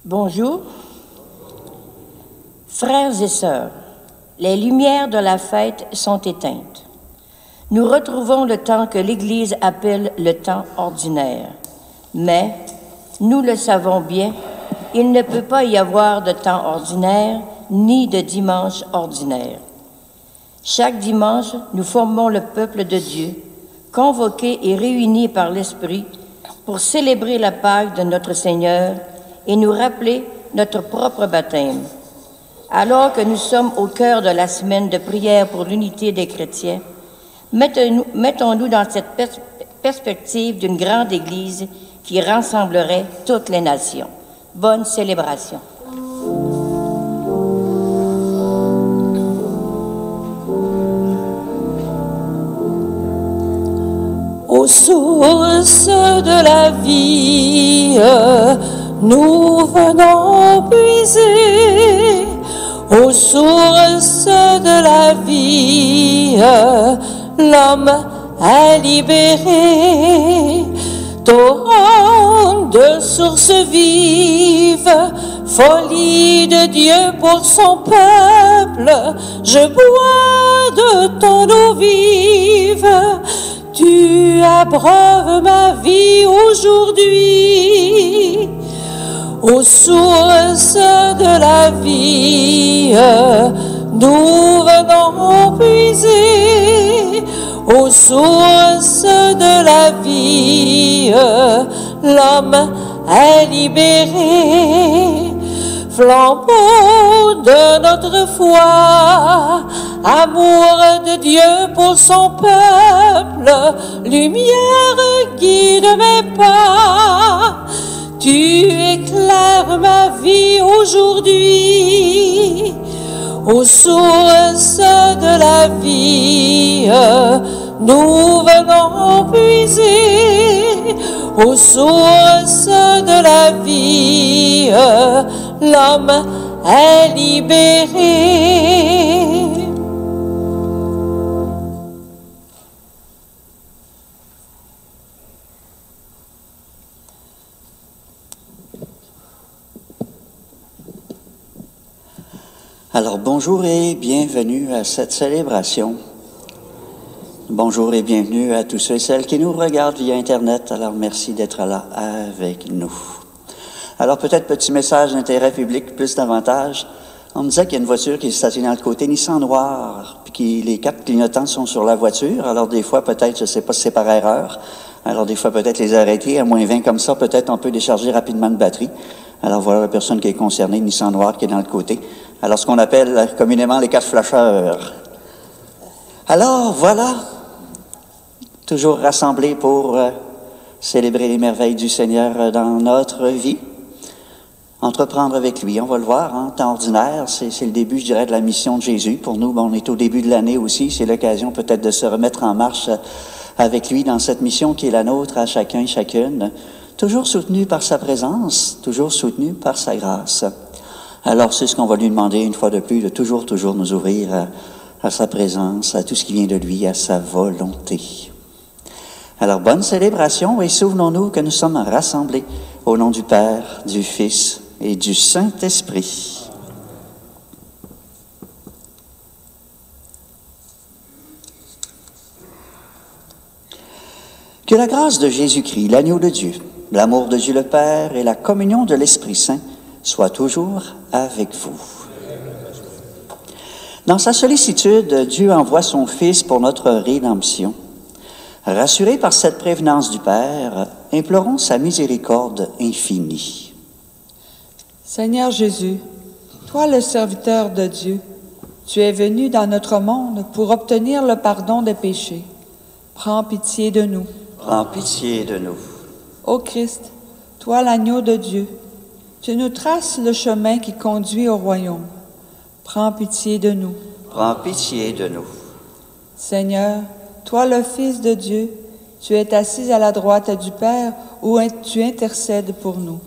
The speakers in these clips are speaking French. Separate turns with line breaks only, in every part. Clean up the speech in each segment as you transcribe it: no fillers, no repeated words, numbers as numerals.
Bonjour. Frères et sœurs, les lumières de la fête sont éteintes. Nous retrouvons le temps que l'Église appelle le temps ordinaire. Mais, nous le savons bien, il ne peut pas y avoir de temps ordinaire ni de dimanche ordinaire. Chaque dimanche, nous formons le peuple de Dieu, convoqué et réunis par l'Esprit pour célébrer la Pâque de notre Seigneur et nous rappeler notre propre baptême. Alors que nous sommes au cœur de la semaine de prière pour l'unité des chrétiens, mettons-nous dans cette perspective d'une grande Église qui rassemblerait toutes les nations. Bonne célébration.
Aux sources de la vie, nous venons puiser. Aux sources de la vie, l'homme est libéré. Torrent de sources vives, folie de Dieu pour son peuple, je bois de ton eau vive. Tu abreuves ma vie aujourd'hui. Aux sources de la vie, nous venons puiser. Aux sources de la vie, l'homme est libéré. Flambeau de notre foi, amour de Dieu pour son peuple, lumière guide mes pas. Tu éclaires ma vie aujourd'hui. Aux sources de la vie, nous venons puiser. Aux sources de la vie, l'homme est libéré.
Alors, bonjour et bienvenue à cette célébration. Bonjour et bienvenue à tous ceux et celles qui nous regardent via Internet. Alors, merci d'être là avec nous. Alors, peut-être petit message d'intérêt public, plus davantage. On me disait qu'il y a une voiture qui est stationnée de côté, Nissan noir, puis les 4 clignotants sont sur la voiture. Alors, des fois, peut-être, je ne sais pas si c'est par erreur. Alors, des fois, peut-être les arrêter à moins 20 comme ça, peut-être on peut décharger rapidement une batterie. Alors, voilà la personne qui est concernée, Nissan noir, qui est dans le côté. Alors, ce qu'on appelle communément les 4 flasheurs. Alors, voilà, toujours rassemblés pour célébrer les merveilles du Seigneur dans notre vie. Entreprendre avec lui, on va le voir, en temps ordinaire, c'est le début, je dirais, de la mission de Jésus. Pour nous, on est au début de l'année aussi, c'est l'occasion peut-être de se remettre en marche avec lui dans cette mission qui est la nôtre à chacun et chacune. Toujours soutenu par sa présence, toujours soutenu par sa grâce. Alors, c'est ce qu'on va lui demander une fois de plus, de toujours nous ouvrir à sa présence, à tout ce qui vient de lui, à sa volonté. Alors, bonne célébration et souvenons-nous que nous sommes rassemblés au nom du Père, du Fils et du Saint-Esprit. Que la grâce de Jésus-Christ, l'agneau de Dieu, l'amour de Dieu le Père et la communion de l'Esprit Saint soient toujours avec vous. Dans sa sollicitude, Dieu envoie son Fils pour notre rédemption. Rassurés par cette prévenance du Père, implorons sa miséricorde infinie.
Seigneur Jésus, toi le serviteur de Dieu, tu es venu dans notre monde pour obtenir le pardon des péchés. Prends pitié de nous.
Prends pitié de nous.
Ô Christ, toi l'agneau de Dieu, tu nous traces le chemin qui conduit au royaume. Prends pitié de nous.
Prends pitié de nous.
Seigneur, toi le Fils de Dieu, tu es assis à la droite du Père où tu intercèdes pour nous.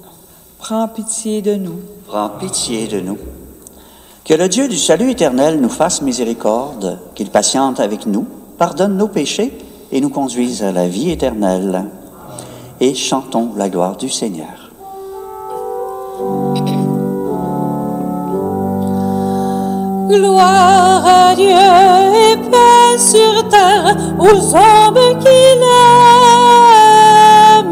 Prends pitié de nous.
Prends pitié de nous. Que le Dieu du salut éternel nous fasse miséricorde, qu'il patiente avec nous, pardonne nos péchés et nous conduise à la vie éternelle. Et chantons la gloire du Seigneur.
Gloire à Dieu et paix sur terre aux hommes qui l'aiment.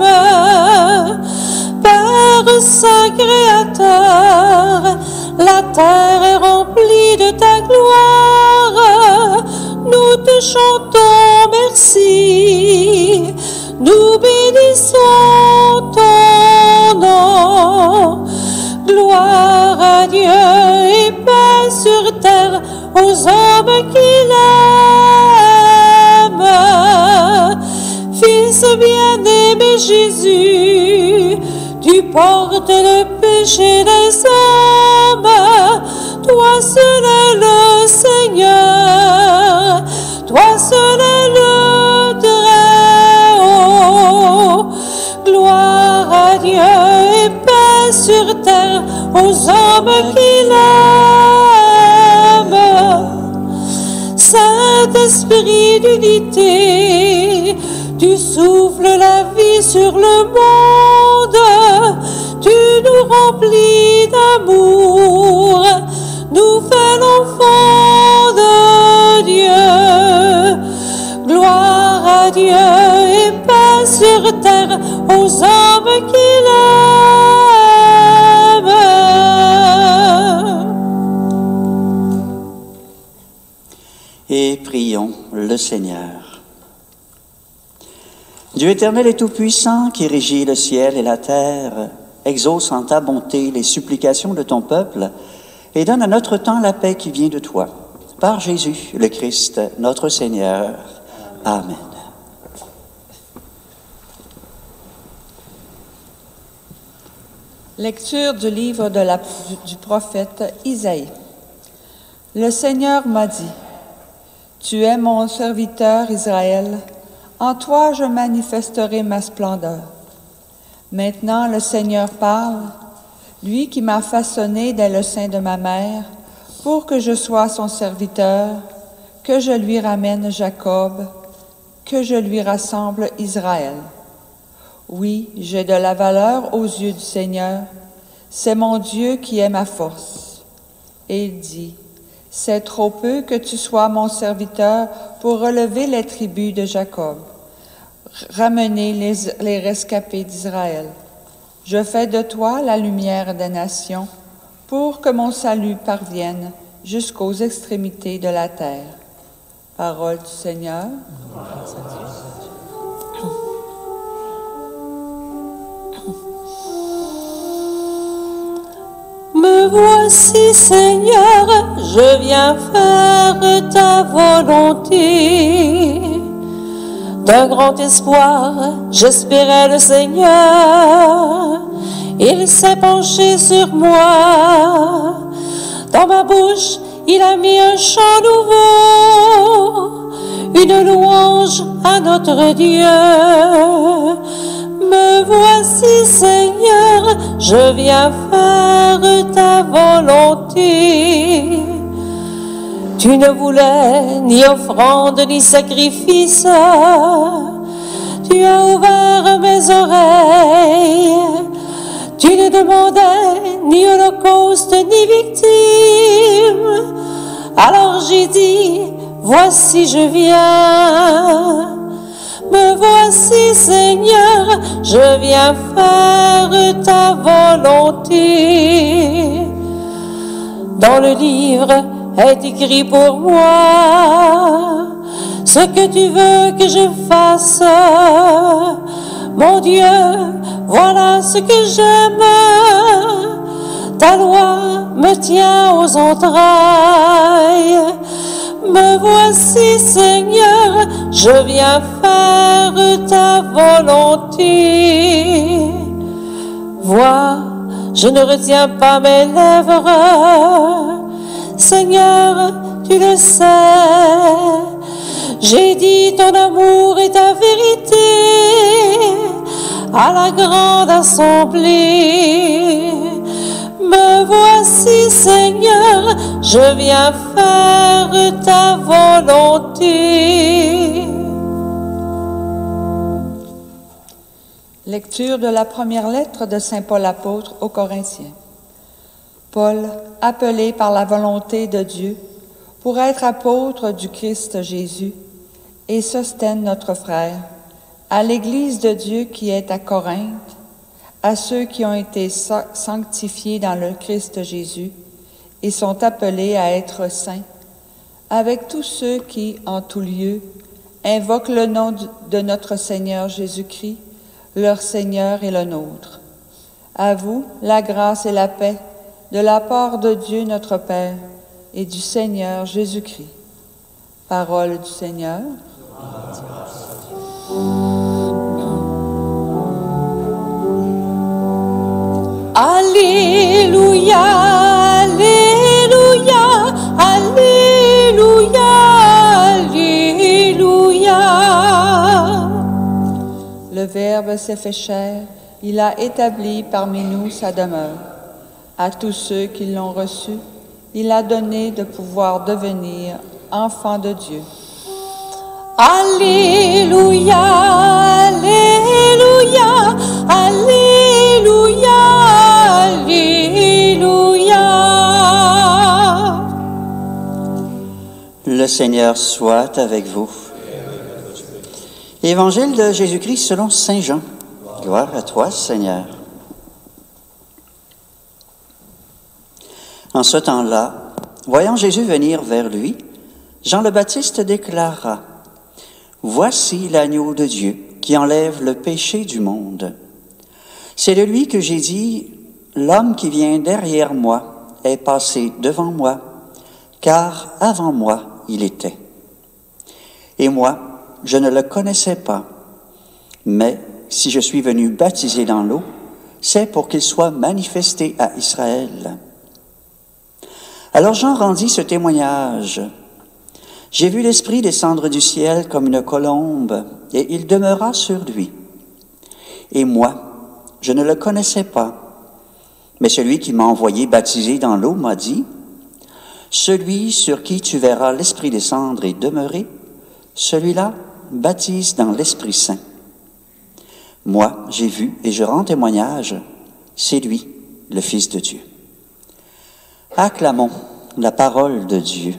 Père saint créateur, la terre est remplie de ta gloire. Nous te chantons merci, nous bénissons ton nom. Gloire à Dieu et paix sur terre aux hommes qui l'aiment. Fils bien-aimé Jésus, tu portes le péché des hommes. Toi seul est le Seigneur, toi seul est le Très-Haut. Gloire à Dieu et paix sur terre aux hommes qui l'aiment. Saint-Esprit d'unité, tu souffles la vie sur le monde, tu nous remplis d'amour, nous fais l'enfant de Dieu. Gloire à Dieu et paix sur terre aux hommes qui l'aiment.
Et prions le Seigneur. Dieu éternel et tout-puissant, qui régit le ciel et la terre, exauce en ta bonté les supplications de ton peuple et donne à notre temps la paix qui vient de toi. Par Jésus, le Christ, notre Seigneur. Amen.
Lecture du livre du prophète Isaïe. Le Seigneur m'a dit, « Tu es mon serviteur Israël, en toi je manifesterai ma splendeur. » Maintenant le Seigneur parle, lui qui m'a façonné dès le sein de ma mère, pour que je sois son serviteur, que je lui ramène Jacob, que je lui rassemble Israël. Oui, j'ai de la valeur aux yeux du Seigneur, c'est mon Dieu qui est ma force. Et il dit, « C'est trop peu que tu sois mon serviteur pour relever les tribus de Jacob, ramener les rescapés d'Israël. Je fais de toi la lumière des nations, pour que mon salut parvienne jusqu'aux extrémités de la terre. » Parole du Seigneur.
Me voici, Seigneur, je viens faire ta volonté. D'un grand espoir, j'espérais le Seigneur. Il s'est penché sur moi. Dans ma bouche, il a mis un chant nouveau, une louange à notre Dieu. Me voici, Seigneur, je viens faire ta volonté. Tu ne voulais ni offrande ni sacrifice. Tu as ouvert mes oreilles. Tu ne demandais ni holocauste ni victime. Alors j'ai dit, voici je viens. Me voici, Seigneur, je viens faire ta volonté. Dans le livre est écrit pour moi ce que tu veux que je fasse. Mon Dieu, voilà ce que j'aime. Ta loi me tient aux entrailles. Me voici, Seigneur, je viens faire ta volonté. Vois, je ne retiens pas mes lèvres. Seigneur, tu le sais. J'ai dit ton amour et ta vérité à la grande assemblée. Me voici, Seigneur, je viens faire ta volonté.
Lecture de la première lettre de Saint Paul apôtre aux Corinthiens. Paul, appelé par la volonté de Dieu, pour être apôtre du Christ Jésus et soutiennent notre frère, à l'Église de Dieu qui est à Corinthe, à ceux qui ont été sanctifiés dans le Christ Jésus et sont appelés à être saints, avec tous ceux qui, en tout lieu, invoquent le nom de notre Seigneur Jésus-Christ, leur Seigneur et le nôtre. À vous, la grâce et la paix de la part de Dieu notre Père et du Seigneur Jésus-Christ. Parole du Seigneur.
Alléluia, Alléluia, Alléluia, Alléluia.
Le Verbe s'est fait chair, il a établi parmi nous sa demeure. À tous ceux qui l'ont reçu, il a donné de pouvoir devenir enfants de Dieu.
Alléluia, Alléluia, Alléluia, Alléluia.
Le Seigneur soit avec vous. Évangile de Jésus-Christ selon saint Jean. Gloire à toi, Seigneur. En ce temps-là, voyant Jésus venir vers lui, Jean le Baptiste déclara: « Voici l'agneau de Dieu qui enlève le péché du monde. C'est de lui que j'ai dit, l'homme qui vient derrière moi est passé devant moi, car avant moi il était. Et moi, je ne le connaissais pas, mais si je suis venu baptiser dans l'eau, c'est pour qu'il soit manifesté à Israël. » Alors Jean rendit ce témoignage. « J'ai vu l'Esprit descendre du ciel comme une colombe, et il demeura sur lui. Et moi, je ne le connaissais pas, mais celui qui m'a envoyé baptiser dans l'eau m'a dit, « Celui sur qui tu verras l'Esprit descendre et demeurer, celui-là baptise dans l'Esprit Saint. Moi, j'ai vu et je rends témoignage, c'est lui, le Fils de Dieu. » Acclamons la parole de Dieu.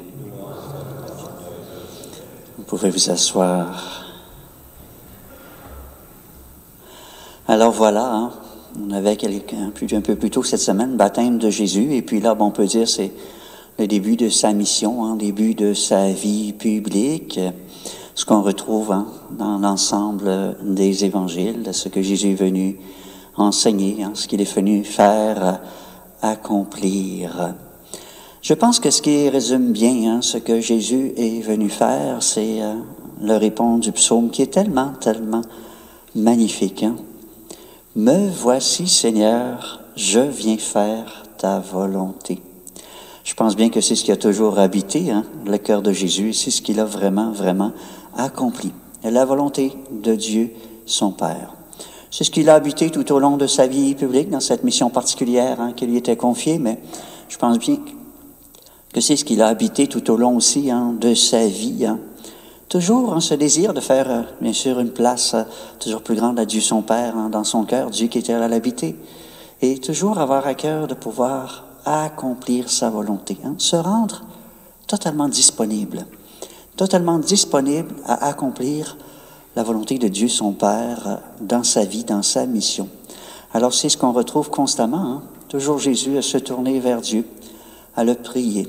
Vous pouvez vous asseoir. Alors voilà, on avait un peu plus tôt cette semaine, baptême de Jésus, et puis là, on peut dire c'est le début de sa mission, début de sa vie publique, ce qu'on retrouve dans l'ensemble des évangiles, de ce que Jésus est venu enseigner, ce qu'il est venu faire, accomplir. Je pense que ce qui résume bien ce que Jésus est venu faire, c'est le répondre du psaume qui est tellement, tellement magnifique. Me voici, Seigneur, je viens faire ta volonté. Je pense bien que c'est ce qui a toujours habité le cœur de Jésus et c'est ce qu'il a vraiment, vraiment accompli. La volonté de Dieu, son Père. C'est ce qu'il a habité tout au long de sa vie publique, dans cette mission particulière qui lui était confiée, mais je pense bien que c'est ce qu'il a habité tout au long aussi de sa vie. Toujours ce désir de faire, bien sûr, une place toujours plus grande à Dieu son Père dans son cœur, Dieu qui était à l'habiter, et toujours avoir à cœur de pouvoir accomplir sa volonté, se rendre totalement disponible à accomplir la volonté de Dieu son Père dans sa vie, dans sa mission. Alors c'est ce qu'on retrouve constamment, toujours Jésus à se tourner vers Dieu, à le prier,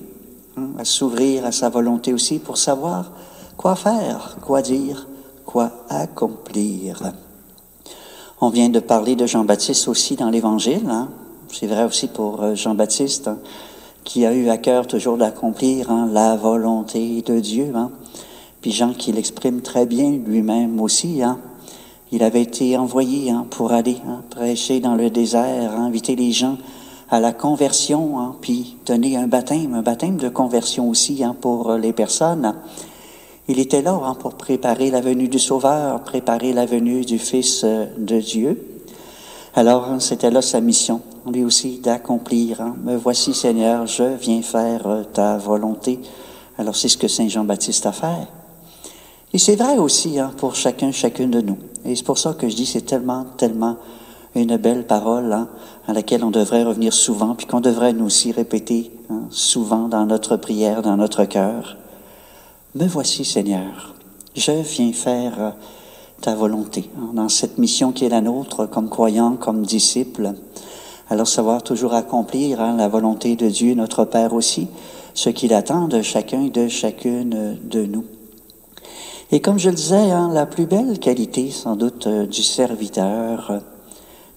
à s'ouvrir à sa volonté aussi pour savoir quoi faire, quoi dire, quoi accomplir. On vient de parler de Jean-Baptiste aussi dans l'Évangile. C'est vrai aussi pour Jean-Baptiste qui a eu à cœur toujours d'accomplir la volonté de Dieu. Puis Jean qui l'exprime très bien lui-même aussi. Il avait été envoyé pour aller prêcher dans le désert, inviter les gens à la conversion, puis donner un baptême de conversion aussi pour les personnes. Il était là pour préparer la venue du Sauveur, préparer la venue du Fils de Dieu. Alors, c'était là sa mission, lui aussi, d'accomplir. Me voici, Seigneur, je viens faire ta volonté. Alors, c'est ce que Saint Jean-Baptiste a fait. Et c'est vrai aussi pour chacune de nous. Et c'est pour ça que je dis c'est tellement, tellement une belle parole à laquelle on devrait revenir souvent, puis qu'on devrait nous aussi répéter hein, souvent dans notre prière, dans notre cœur. Me voici, Seigneur, je viens faire ta volonté, hein, dans cette mission qui est la nôtre, comme croyants, comme disciples. Alors savoir toujours accomplir hein, la volonté de Dieu, notre Père aussi, ce qu'il attend de chacun et de chacune de nous. Et comme je le disais, hein, la plus belle qualité, sans doute, du serviteur,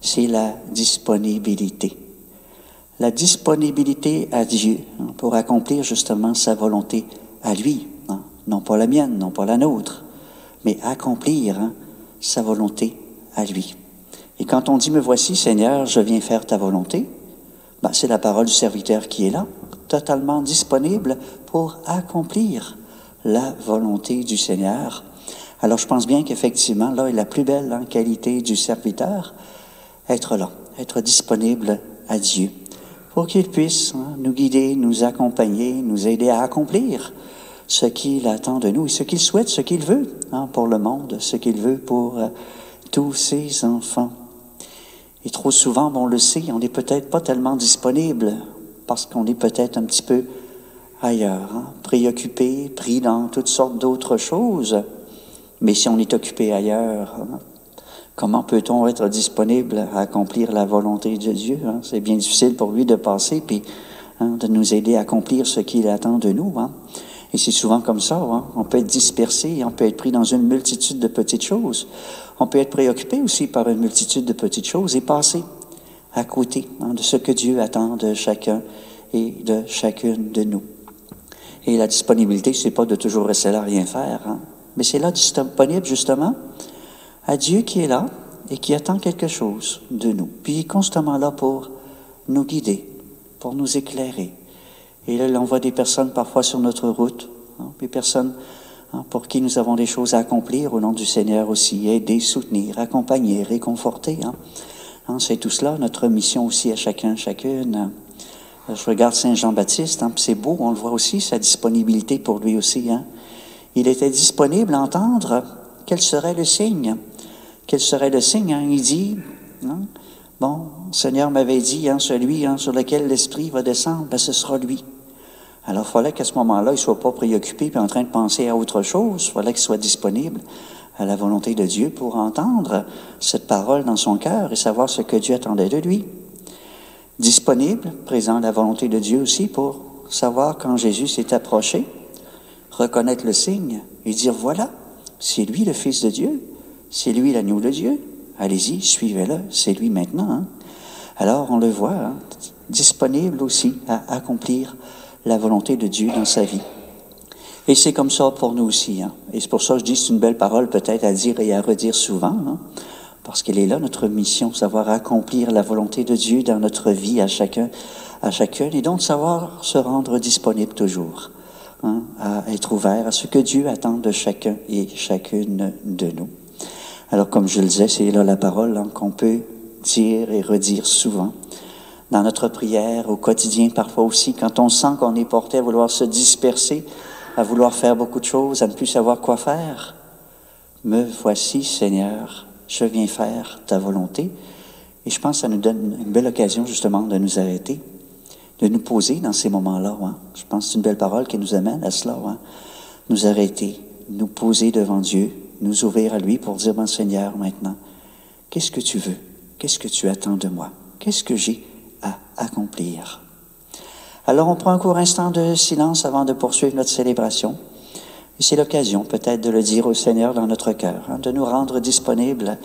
c'est la disponibilité. La disponibilité à Dieu hein, pour accomplir justement sa volonté à lui, hein, non pas la mienne, non pas la nôtre, mais accomplir hein, sa volonté à lui. Et quand on dit « Me voici, Seigneur, je viens faire ta volonté », ben, c'est la parole du serviteur qui est là, totalement disponible pour accomplir la volonté du Seigneur. Alors je pense bien qu'effectivement, là est la plus belle hein, qualité du serviteur, être là, être disponible à Dieu, pour qu'il puisse hein, nous guider, nous accompagner, nous aider à accomplir ce qu'il attend de nous, et ce qu'il souhaite, ce qu'il veut hein, pour le monde, ce qu'il veut pour tous ses enfants. Et trop souvent, on le sait, on n'est peut-être pas tellement disponible parce qu'on est peut-être un petit peu ailleurs, hein, préoccupé, pris dans toutes sortes d'autres choses. Mais si on est occupé ailleurs, hein, comment peut-on être disponible à accomplir la volonté de Dieu? Hein? C'est bien difficile pour lui de passer puis hein, de nous aider à accomplir ce qu'il attend de nous. Hein? Et c'est souvent comme ça, hein? On peut être dispersé, on peut être pris dans une multitude de petites choses. On peut être préoccupé aussi par une multitude de petites choses et passer à côté hein, de ce que Dieu attend de chacun et de chacune de nous. Et la disponibilité, c'est pas de toujours rester là à rien faire, hein? Mais c'est là disponible justement à Dieu qui est là et qui attend quelque chose de nous. Puis il est constamment là pour nous guider, pour nous éclairer. Et là, on voit des personnes parfois sur notre route, hein, des personnes hein, pour qui nous avons des choses à accomplir au nom du Seigneur aussi, aider, soutenir, accompagner, réconforter. Hein. Hein, c'est tout cela, notre mission aussi à chacun, chacune. Je regarde Saint Jean-Baptiste, hein, c'est beau, on le voit aussi, sa disponibilité pour lui aussi. Hein. Il était disponible à entendre quel serait le signe. Quel serait le signe? Hein? Il dit, hein, bon, le Seigneur m'avait dit, hein, celui hein, sur lequel l'Esprit va descendre, ben, ce sera lui. Alors, il fallait qu'à ce moment-là, il ne soit pas préoccupé et en train de penser à autre chose. Il fallait qu'il soit disponible à la volonté de Dieu pour entendre cette parole dans son cœur et savoir ce que Dieu attendait de lui. Disponible, présent à la volonté de Dieu aussi pour savoir quand Jésus s'est approché, reconnaître le signe et dire, voilà, c'est lui le Fils de Dieu, c'est lui l'agneau de Dieu. Allez-y, suivez-le, c'est lui maintenant. Hein? Alors, on le voit, hein, disponible aussi à accomplir la volonté de Dieu dans sa vie. Et c'est comme ça pour nous aussi. Hein? Et c'est pour ça que je dis, c'est une belle parole peut-être à dire et à redire souvent, hein? Parce qu'elle est là, notre mission, savoir accomplir la volonté de Dieu dans notre vie à chacun, à chacune, et donc savoir se rendre disponible toujours, hein? À être ouvert à ce que Dieu attend de chacun et chacune de nous. Alors, comme je le disais, c'est là la parole hein, qu'on peut dire et redire souvent. Dans notre prière, au quotidien, parfois aussi, quand on sent qu'on est porté à vouloir se disperser, à vouloir faire beaucoup de choses, à ne plus savoir quoi faire. Me voici, Seigneur, je viens faire ta volonté. Et je pense que ça nous donne une belle occasion, justement, de nous arrêter, de nous poser dans ces moments-là. Hein. Je pense que c'est une belle parole qui nous amène à cela. Hein. Nous arrêter, nous poser devant Dieu, nous ouvrir à lui pour dire, mon Seigneur, maintenant, qu'est-ce que tu veux? Qu'est-ce que tu attends de moi? Qu'est-ce que j'ai à accomplir? Alors, on prend un court instant de silence avant de poursuivre notre célébration. Et c'est l'occasion peut-être de le dire au Seigneur dans notre cœur, hein, de nous rendre disponibles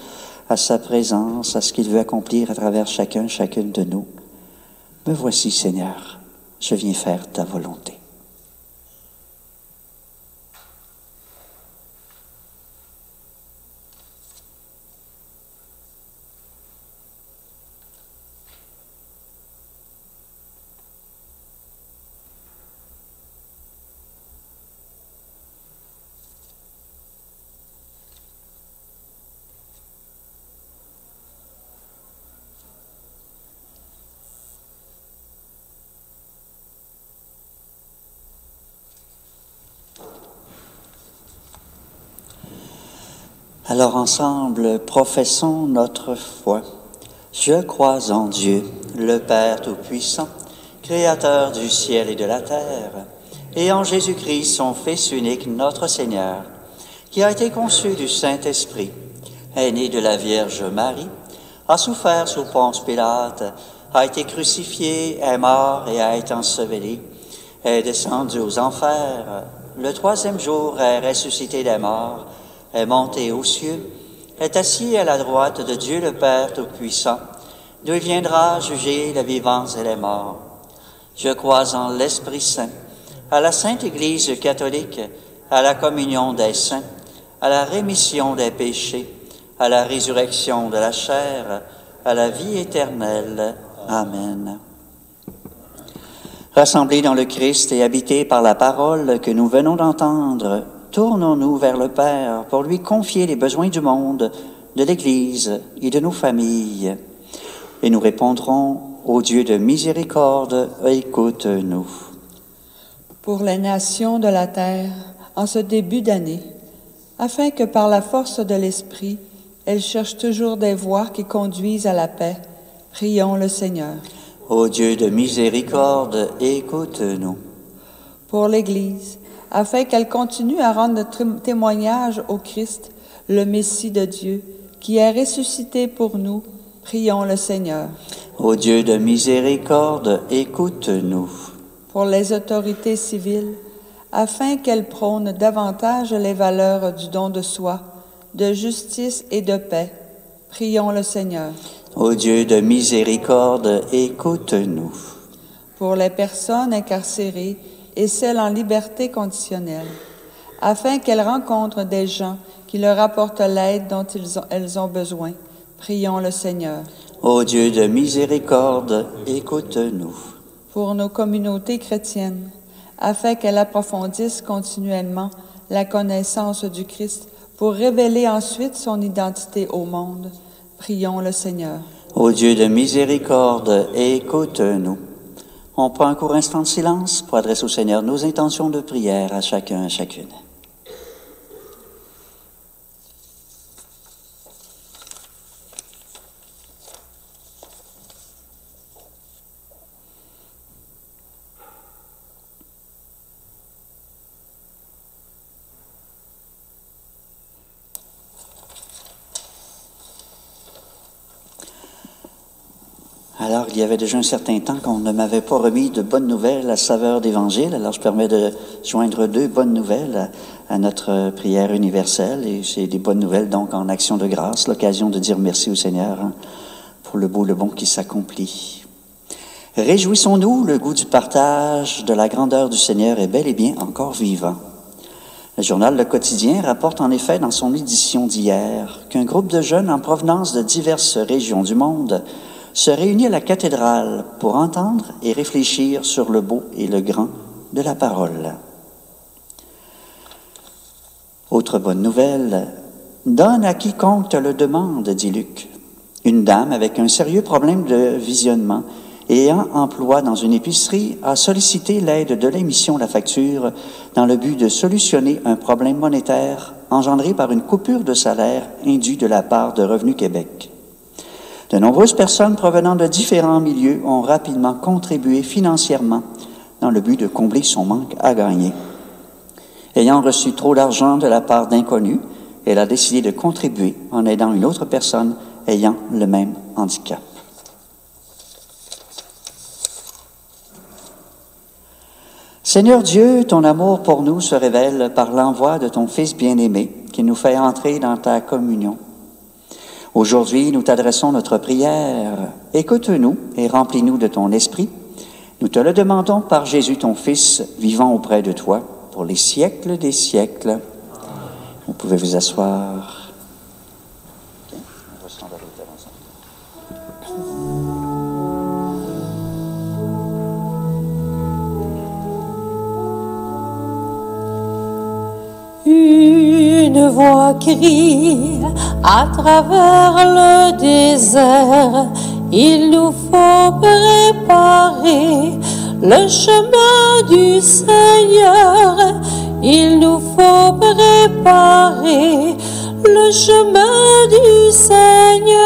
à sa présence, à ce qu'il veut accomplir à travers chacun, chacune de nous. Me voici, Seigneur, je viens faire ta volonté. Alors ensemble, professons notre foi. Je crois en Dieu, le Père Tout-Puissant, Créateur du ciel et de la terre, et en Jésus-Christ, son Fils unique, notre Seigneur, qui a été conçu du Saint-Esprit, est né de la Vierge Marie, a souffert sous Ponce Pilate, a été crucifié, est mort et a été enseveli, est descendu aux enfers, le troisième jour est ressuscité des morts, est monté aux cieux, est assis à la droite de Dieu le Père Tout-Puissant, d'où il viendra juger les vivants et les morts. Je crois en l'Esprit Saint, à la Sainte Église catholique, à la communion des saints, à la rémission des péchés, à la résurrection de la chair, à la vie éternelle. Amen. Rassemblés dans le Christ et habités par la parole que nous venons d'entendre, tournons-nous vers le Père pour lui confier les besoins du monde, de l'Église et de nos familles. Et nous répondrons: ô Dieu de miséricorde, écoute-nous.
Pour les nations de la terre, en ce début d'année, afin que par la force de l'Esprit, elles cherchent toujours des voies qui conduisent à la paix, prions le Seigneur.
Ô Dieu de miséricorde, écoute-nous.
Pour l'Église, afin qu'elle continue à rendre témoignage au Christ, le Messie de Dieu, qui est ressuscité pour nous, prions le Seigneur.
Ô Dieu de miséricorde, écoute-nous.
Pour les autorités civiles, afin qu'elles prônent davantage les valeurs du don de soi, de justice et de paix, prions le Seigneur.
Ô Dieu de miséricorde, écoute-nous.
Pour les personnes incarcérées et celles en liberté conditionnelle, afin qu'elles rencontrent des gens qui leur apportent l'aide dont elles ont besoin, prions le Seigneur.
Ô Dieu de miséricorde, écoute-nous.
Pour nos communautés chrétiennes, afin qu'elles approfondissent continuellement la connaissance du Christ pour révéler ensuite son identité au monde, prions le Seigneur.
Ô Dieu de miséricorde, écoute-nous. On prend un court instant de silence pour adresser au Seigneur nos intentions de prière à chacun, à chacune. Alors, il y avait déjà un certain temps qu'on ne m'avait pas remis de bonnes nouvelles à saveur d'Évangile. Alors, je permets de joindre 2 bonnes nouvelles à notre prière universelle. Et c'est des bonnes nouvelles, donc, en action de grâce, l'occasion de dire merci au Seigneur pour le beau, le bon qui s'accomplit. Réjouissons-nous, le goût du partage de la grandeur du Seigneur est bel et bien encore vivant. Le journal Le Quotidien rapporte en effet dans son édition d'hier qu'un groupe de jeunes en provenance de diverses régions du monde se réunit à la cathédrale pour entendre et réfléchir sur le beau et le grand de la parole. Autre bonne nouvelle, donne à quiconque te le demande, dit Luc. Une dame avec un sérieux problème de visionnement et ayant emploi dans une épicerie a sollicité l'aide de l'émission La Facture dans le but de solutionner un problème monétaire engendré par une coupure de salaire indue de la part de Revenu Québec. De nombreuses personnes provenant de différents milieux ont rapidement contribué financièrement dans le but de combler son manque à gagner. Ayant reçu trop d'argent de la part d'inconnus, elle a décidé de contribuer en aidant une autre personne ayant le même handicap. Seigneur Dieu, ton amour pour nous se révèle par l'envoi de ton Fils bien-aimé qui nous fait entrer dans ta communion. Aujourd'hui, nous t'adressons notre prière. Écoute-nous et remplis-nous de ton esprit. Nous te le demandons par Jésus, ton Fils, vivant auprès de toi, pour les siècles des siècles. Vous pouvez vous asseoir. On va se rendre à l'autel ensemble.
Une voix crie à travers le désert, il nous faut préparer le chemin du Seigneur. Il nous faut préparer le chemin du Seigneur.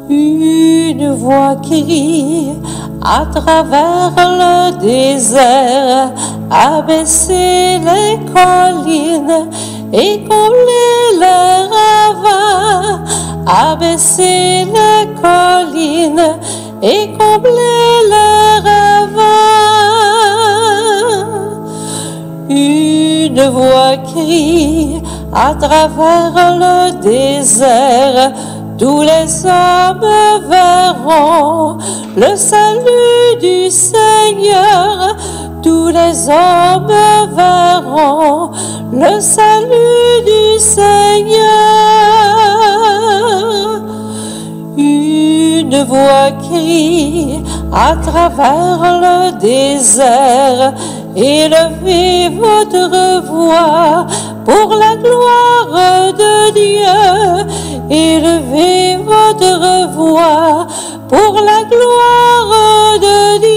Une voix voix crie à travers le désert, abaisser les collines et combler les ravins, abaisser les collines et combler les ravins. Une voix crie à travers le désert, tous les hommes verront le salut du Seigneur. Tous les hommes verront le salut du Seigneur. Une voix crie à travers le désert, élevez votre voix pour la gloire de Dieu. Élevez votre voix pour la gloire de Dieu.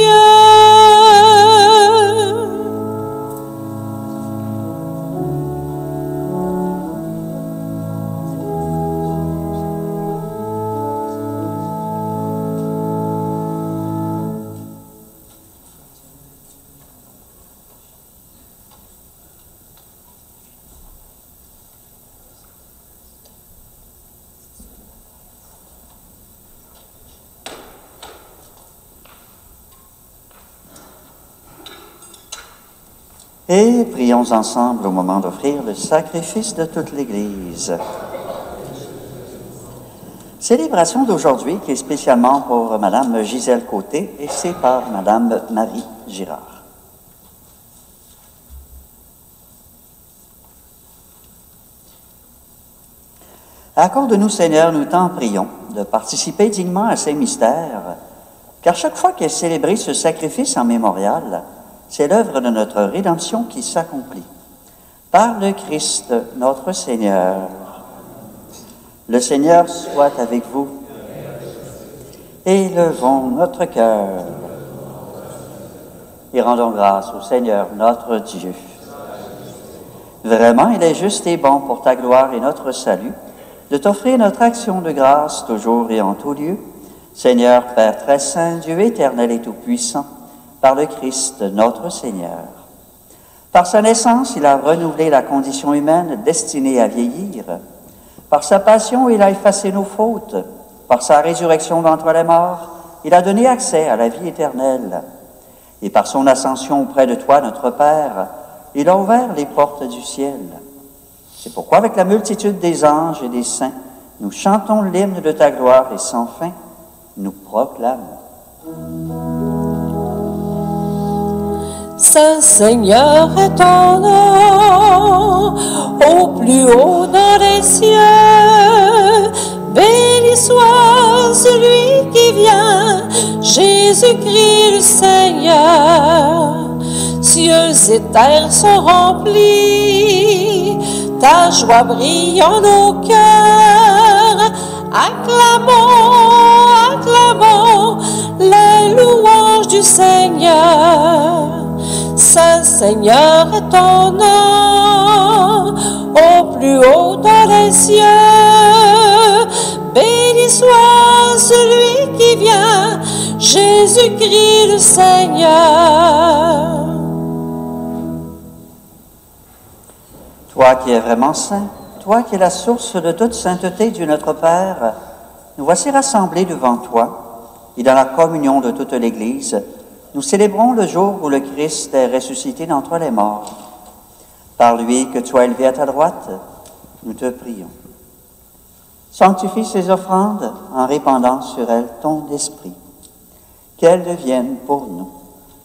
Et prions ensemble au moment d'offrir le sacrifice de toute l'Église. Célébration d'aujourd'hui qui est spécialement pour Madame Gisèle Côté et c'est par Madame Marie Girard. Accorde-nous, Seigneur, nous t'en prions, de participer dignement à ces mystères, car chaque fois qu'est célébré ce sacrifice en mémorial, c'est l'œuvre de notre rédemption qui s'accomplit. Par le Christ, notre Seigneur. Le Seigneur soit avec vous. Élevons notre cœur et rendons grâce au Seigneur, notre Dieu. Vraiment, il est juste et bon pour ta gloire et notre salut de t'offrir notre action de grâce toujours et en tout lieu. Seigneur, Père très saint, Dieu éternel et tout-puissant, par le Christ, notre Seigneur. Par sa naissance, il a renouvelé la condition humaine destinée à vieillir. Par sa passion, il a effacé nos fautes. Par sa résurrection d'entre les morts, il a donné accès à la vie éternelle. Et par son ascension auprès de toi, notre Père, il a ouvert les portes du ciel. C'est pourquoi, avec la multitude des anges et des saints, nous chantons l'hymne de ta gloire et sans fin, nous proclamons.
Saint Seigneur est ton nom, au plus haut dans les cieux. Béni soit celui qui vient, Jésus-Christ le Seigneur. Cieux et terres sont remplis, ta joie brille en nos cœurs. Acclamons, acclamons les louanges du Seigneur. Saint Seigneur est ton nom, au plus haut dans les cieux. Béni soit celui qui vient, Jésus-Christ le Seigneur.
Toi qui es vraiment saint, toi qui es la source de toute sainteté, Dieu notre Père, nous voici rassemblés devant toi et dans la communion de toute l'Église, nous célébrons le jour où le Christ est ressuscité d'entre les morts. Par lui que tu as élevé à ta droite, nous te prions. Sanctifie ces offrandes en répandant sur elles ton esprit, qu'elles deviennent pour nous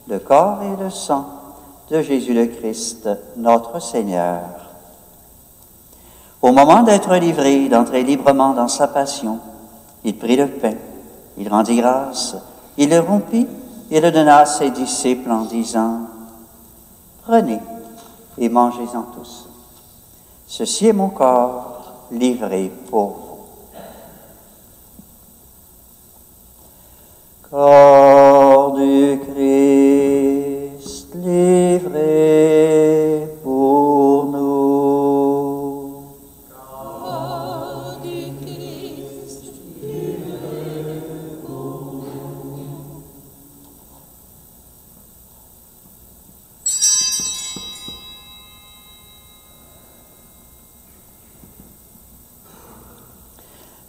le corps et le sang de Jésus le Christ, notre Seigneur. Au moment d'être livré, d'entrer librement dans sa passion, il prit le pain, il rendit grâce, il le rompit et le donna à ses disciples en disant « Prenez et mangez-en tous. Ceci est mon corps livré pour vous. » Corps du Christ livré pour nous.
Corps du Christ livré pour nous.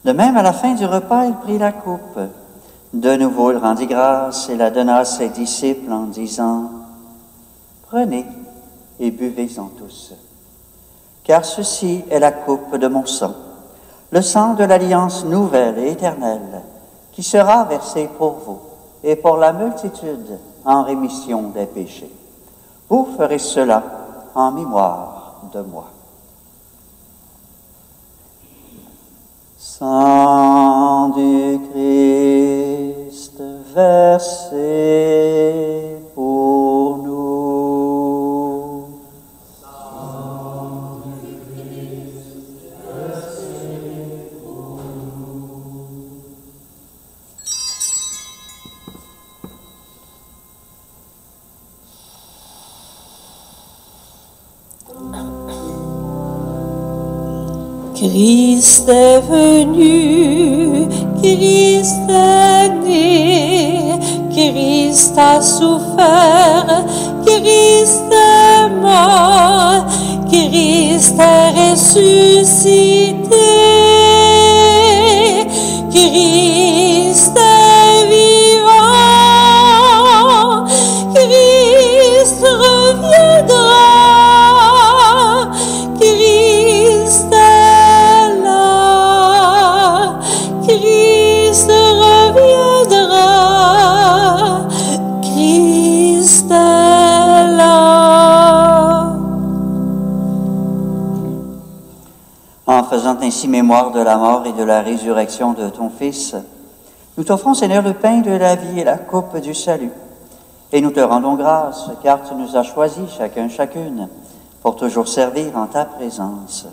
De même, à la fin du repas, il prit la coupe. De nouveau, il rendit grâce et la donna à ses disciples en disant, « Prenez et buvez-en tous, car ceci est la coupe de mon sang, le sang de l'alliance nouvelle et éternelle, qui sera versé pour vous et pour la multitude en rémission des péchés. Vous ferez cela en mémoire de moi. » Sang du Christ versé pour nous. Sang du Christ versé pour nous.
Christ est venu, Christ est né, Christ a souffert, Christ est mort, Christ est ressuscité, Christ est vivant, Christ reviendra.
En faisant ainsi mémoire de la mort et de la résurrection de ton Fils, nous t'offrons, Seigneur, le pain de la vie et la coupe du salut. Et nous te rendons grâce, car tu nous as choisis, chacune, pour toujours servir en ta présence.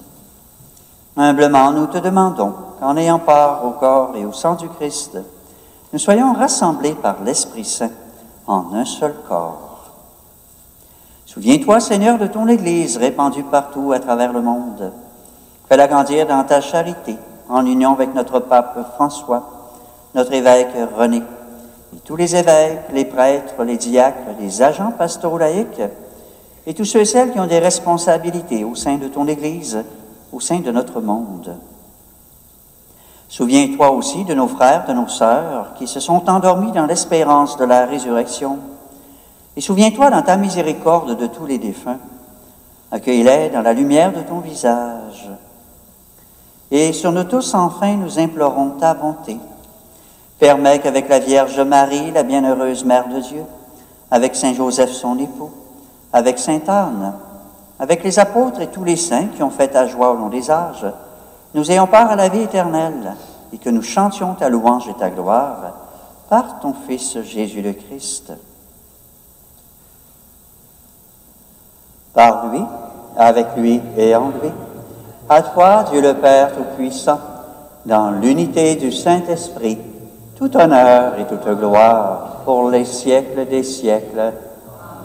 Humblement, nous te demandons qu'en ayant part au corps et au sang du Christ, nous soyons rassemblés par l'Esprit Saint en un seul corps. Souviens-toi, Seigneur, de ton Église répandue partout à travers le monde. Fais-la grandir dans ta charité, en union avec notre pape François, notre évêque René, et tous les évêques, les prêtres, les diacres, les agents pastoraux laïques, et tous ceux et celles qui ont des responsabilités au sein de ton Église, au sein de notre monde. Souviens-toi aussi de nos frères, de nos sœurs, qui se sont endormis dans l'espérance de la résurrection. Et souviens-toi dans ta miséricorde de tous les défunts. Accueille-les dans la lumière de ton visage. Et sur nous tous, enfin, nous implorons ta bonté. Permets qu'avec la Vierge Marie, la bienheureuse Mère de Dieu, avec Saint Joseph son époux, avec Sainte Anne, avec les apôtres et tous les saints qui ont fait ta joie au long des âges, nous ayons part à la vie éternelle et que nous chantions ta louange et ta gloire par ton Fils Jésus le Christ. Par lui, avec lui et en lui, à toi, Dieu le Père Tout-Puissant, dans l'unité du Saint-Esprit, tout honneur et toute gloire pour les siècles des siècles.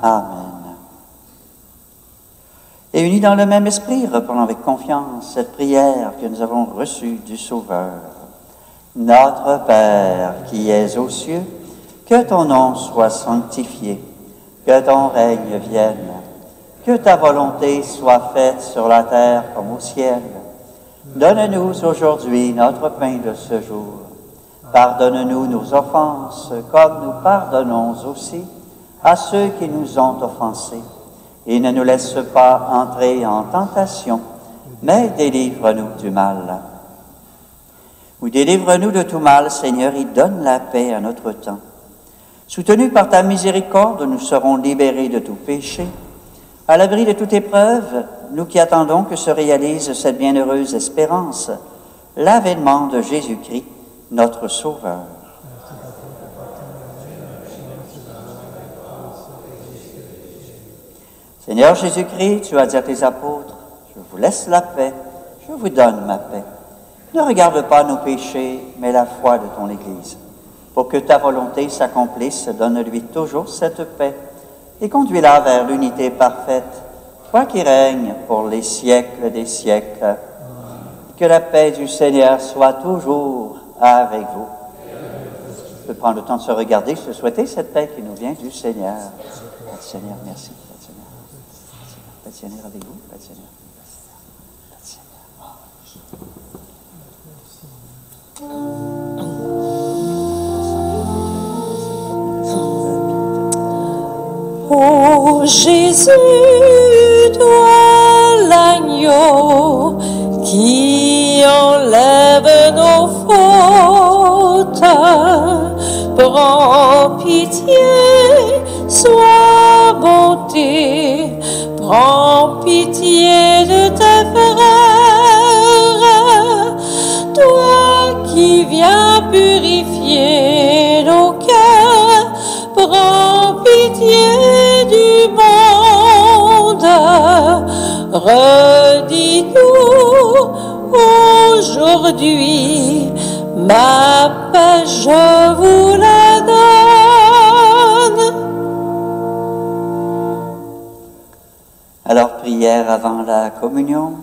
Amen. Et unis dans le même esprit, reprenons avec confiance cette prière que nous avons reçue du Sauveur. Notre Père qui es aux cieux, que ton nom soit sanctifié, que ton règne vienne. Que ta volonté soit faite sur la terre comme au ciel. Donne-nous aujourd'hui notre pain de ce jour. Pardonne-nous nos offenses, comme nous pardonnons aussi à ceux qui nous ont offensés. Et ne nous laisse pas entrer en tentation, mais délivre-nous du mal. Ou délivre-nous de tout mal, Seigneur, et donne la paix à notre temps. Soutenus par ta miséricorde, nous serons libérés de tout péché. À l'abri de toute épreuve, nous qui attendons que se réalise cette bienheureuse espérance, l'avènement de Jésus-Christ, notre Sauveur. Seigneur Jésus-Christ, tu as dit à tes apôtres, « Je vous laisse la paix, je vous donne ma paix. Ne regarde pas nos péchés, mais la foi de ton Église. Pour que ta volonté s'accomplisse, donne-lui toujours cette paix. Et conduis-la vers l'unité parfaite, toi qui règnes pour les siècles des siècles. Que la paix du Seigneur soit toujours avec vous. On peut prendre le temps de se regarder, se souhaiter cette paix qui nous vient du Seigneur. Père Seigneur, merci. Père Seigneur. Père Seigneur avec vous. Père Seigneur. Père Seigneur.
Jésus, toi l'agneau qui enlève nos fautes, prends pitié, sois bonté, prends pitié de tes frères, toi qui viens purifier nos cœurs, prends pitié du monde, redis-nous aujourd'hui, ma paix je vous la donne.
Alors, prière avant la communion.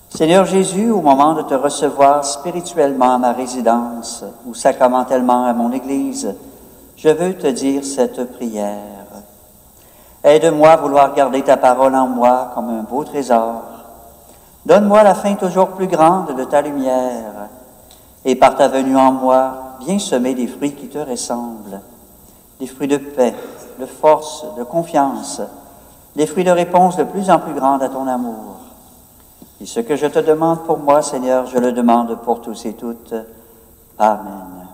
Seigneur Jésus, au moment de te recevoir spirituellement à ma résidence ou sacramentellement à mon Église, je veux te dire cette prière. Aide-moi à vouloir garder ta parole en moi comme un beau trésor. Donne-moi la faim toujours plus grande de ta lumière, et par ta venue en moi, viens semer des fruits qui te ressemblent, des fruits de paix, de force, de confiance, des fruits de réponse de plus en plus grande à ton amour. Et ce que je te demande pour moi, Seigneur, je le demande pour tous et toutes. Amen.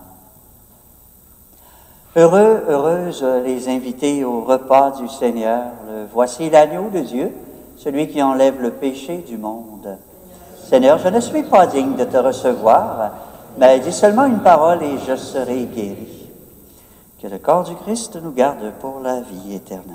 Heureux, heureuses les invités au repas du Seigneur. Voici l'agneau de Dieu, celui qui enlève le péché du monde. Seigneur, je ne suis pas digne de te recevoir, mais dis seulement une parole et je serai guéri. Que le corps du Christ nous garde pour la vie éternelle.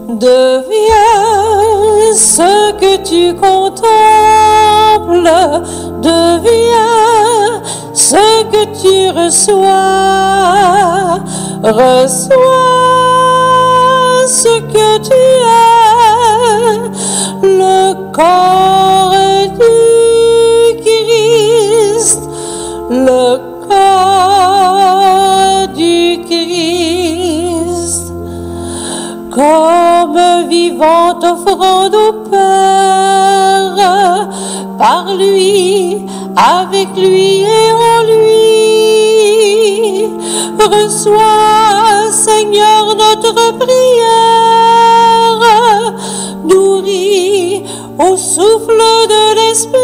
Deviens ce que tu contemples, deviens ce que tu reçois, reçois ce que tu es, le corps du Christ, le corps du Christ. Comme vivante offrande au Père, par lui, avec lui et en lui. Reçois, Seigneur, notre prière, nourris au souffle de l'Esprit.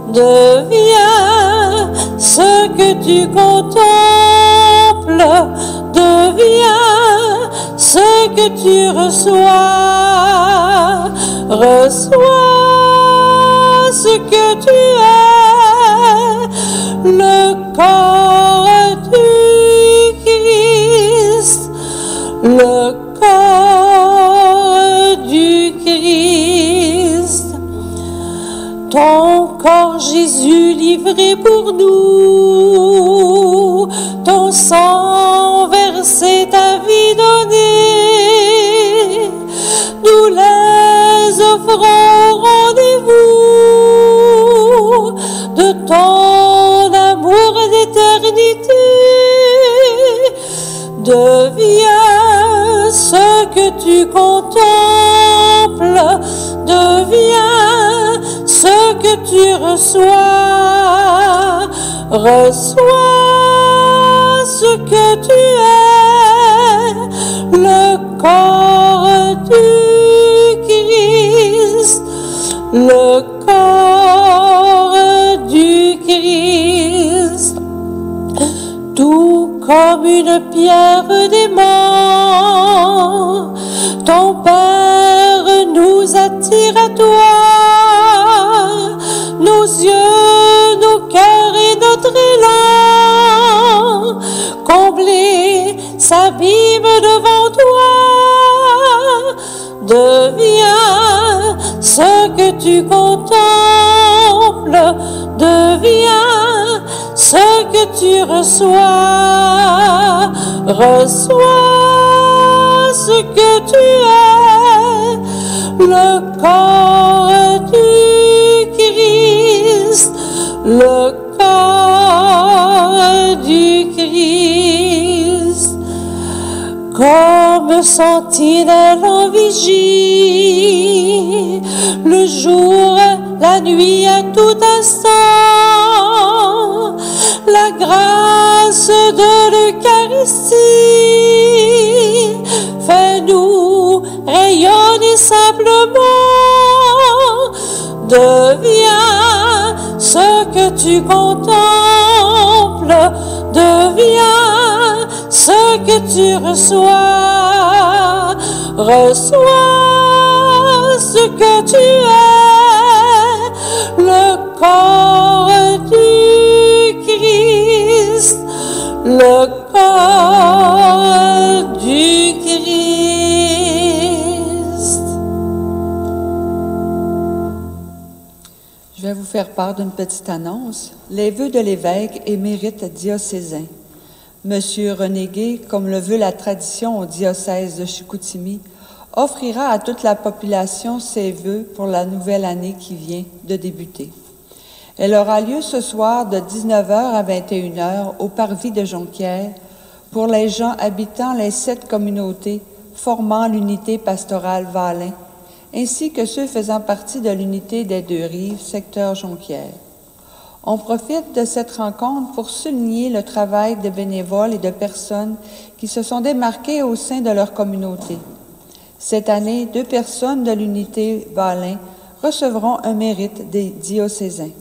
Deviens ce que tu contemples, deviens ce que tu reçois, reçois ce que tu es, le corps du Christ, le corps du Christ. Ton corps, Jésus, livré pour nous, ton sang versé, ta vie donnée, nous les offrons au rendez-vous. Deviens ce que tu contemples, deviens ce que tu reçois, reçois ce que tu es, le corps du Christ, le corps du Christ. Tout comme une pierre d'aimant, ton Père nous attire à toi. Nos yeux, nos cœurs et notre élan, comblés, s'abîment devant toi. Deviens ce que tu contemples, deviens ce que tu reçois, reçois ce que tu es, le corps du Christ, le corps du Christ. Comme sentinelle en vigie, le jour, la nuit, à tout instant, la grâce de l'Eucharistie, fais-nous rayonner simplement. Deviens ce que tu contemples, deviens ce que tu reçois, reçois ce que tu es, le corps du Christ, le corps du Christ.
Je vais vous faire part d'une petite annonce. Les vœux de l'évêque émérite diocésain. Monsieur René Gay, comme le veut la tradition au diocèse de Chicoutimi, offrira à toute la population ses vœux pour la nouvelle année qui vient de débuter. Elle aura lieu ce soir de 19h à 21h au Parvis de Jonquière pour les gens habitant les 7 communautés formant l'unité pastorale Valin, ainsi que ceux faisant partie de l'unité des Deux-Rives, secteur Jonquière. On profite de cette rencontre pour souligner le travail de bénévoles et de personnes qui se sont démarquées au sein de leur communauté. Cette année, 2 personnes de l'unité Valin recevront un mérite des diocésains.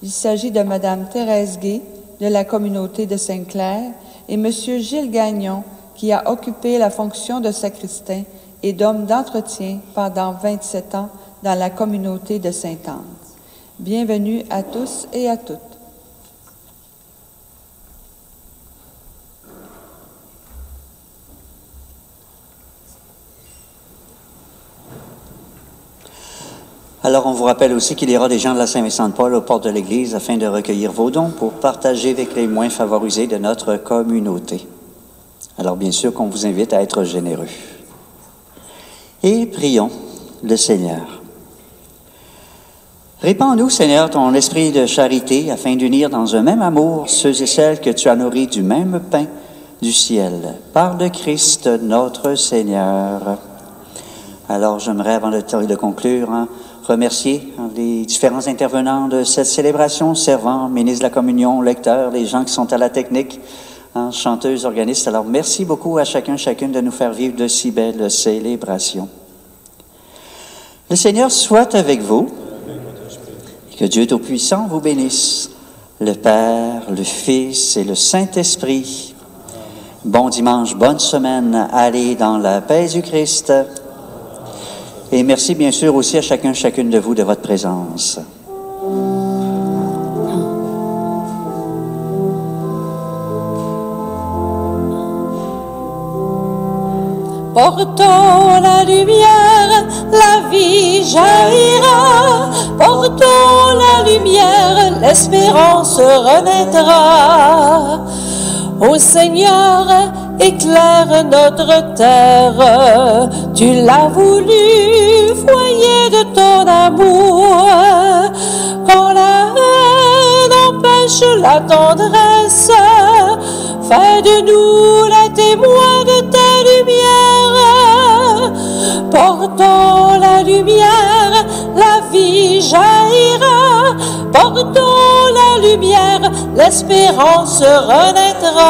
Il s'agit de Mme Thérèse Gay, de la communauté de Sainte-Claire, et M. Gilles Gagnon, qui a occupé la fonction de sacristain et d'homme d'entretien pendant 27 ans dans la communauté de Sainte-Anne. Bienvenue à tous et à toutes.
Alors, on vous rappelle aussi qu'il y aura des gens de la Saint-Vincent-de-Paul aux portes de l'Église afin de recueillir vos dons pour partager avec les moins favorisés de notre communauté. Alors, bien sûr qu'on vous invite à être généreux. Et prions le Seigneur. Répands-nous, Seigneur, ton esprit de charité afin d'unir dans un même amour ceux et celles que tu as nourris du même pain du ciel, par le Christ notre Seigneur. Alors, j'aimerais, avant de conclure, remercier les différents intervenants de cette célébration, servants, ministres de la communion, lecteurs, les gens qui sont à la technique, chanteuses, organistes. Alors, merci beaucoup à chacun, chacune de nous faire vivre de si belles célébrations. Le Seigneur soit avec vous. Que Dieu Tout-Puissant vous bénisse, le Père, le Fils et le Saint-Esprit. Bon dimanche, bonne semaine, allez dans la paix du Christ. Et merci bien sûr aussi à chacun, chacune de vous de votre présence.
Portons la lumière, la vie jaillira. Portons la lumière, l'espérance renaîtra. Ô Seigneur, éclaire notre terre. Tu l'as voulu, foyer de ton amour. Quand la haine empêche la tendresse, Fais de nous les témoins de ta lumière. Portons la lumière, la vie jaillira. Portons la lumière, l'espérance renaîtra.